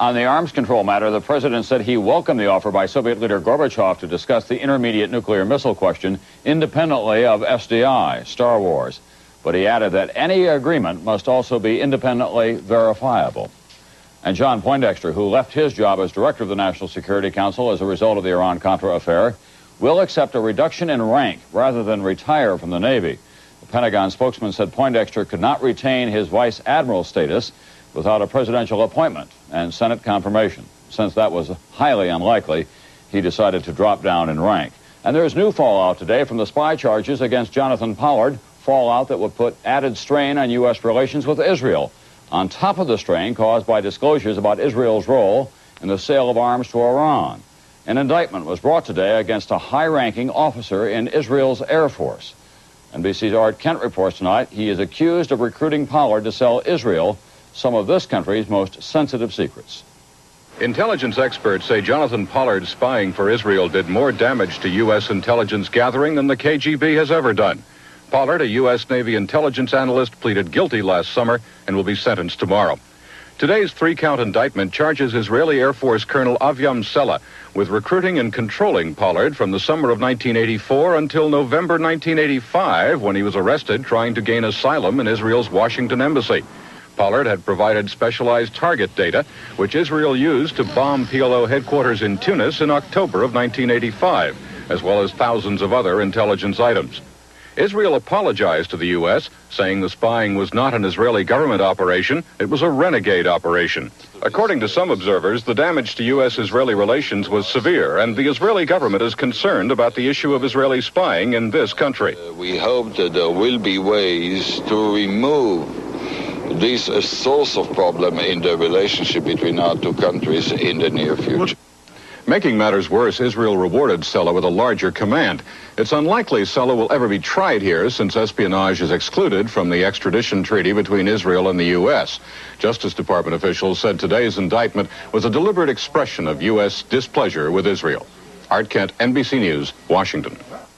On the arms control matter, the president said he welcomed the offer by Soviet leader Gorbachev to discuss the intermediate nuclear missile question independently of SDI, Star Wars. But he added that any agreement must also be independently verifiable. And John Poindexter, who left his job as director of the National Security Council as a result of the Iran-Contra affair, will accept a reduction in rank rather than retire from the Navy. The Pentagon spokesman said Poindexter could not retain his vice admiral status without a presidential appointment and Senate confirmation. Since that was highly unlikely, he decided to drop down in rank. And there's new fallout today from the spy charges against Jonathan Pollard, fallout that would put added strain on U.S. relations with Israel, on top of the strain caused by disclosures about Israel's role in the sale of arms to Iran. An indictment was brought today against a high-ranking officer in Israel's Air Force. NBC's Art Kent reports tonight he is accused of recruiting Pollard to sell Israel some of this country's most sensitive secrets. Intelligence experts say Jonathan Pollard's spying for Israel did more damage to U.S. intelligence gathering than the KGB has ever done. Pollard, a U.S. Navy intelligence analyst, pleaded guilty last summer and will be sentenced tomorrow. Today's three-count indictment charges Israeli Air Force Colonel Aviam Sela with recruiting and controlling Pollard from the summer of 1984 until November 1985, when he was arrested trying to gain asylum in Israel's Washington embassy. Pollard had provided specialized target data, which Israel used to bomb PLO headquarters in Tunis in October of 1985, as well as thousands of other intelligence items. Israel apologized to the U.S., saying the spying was not an Israeli government operation, it was a renegade operation. According to some observers, the damage to U.S.-Israeli relations was severe, and the Israeli government is concerned about the issue of Israeli spying in this country. We hope that there will be ways to remove this source of problem in the relationship between our two countries in the near future. Making matters worse, Israel rewarded Sela with a larger command. It's unlikely Sela will ever be tried here, since espionage is excluded from the extradition treaty between Israel and the U.S. Justice Department officials said today's indictment was a deliberate expression of U.S. displeasure with Israel. Art Kent, NBC News, Washington.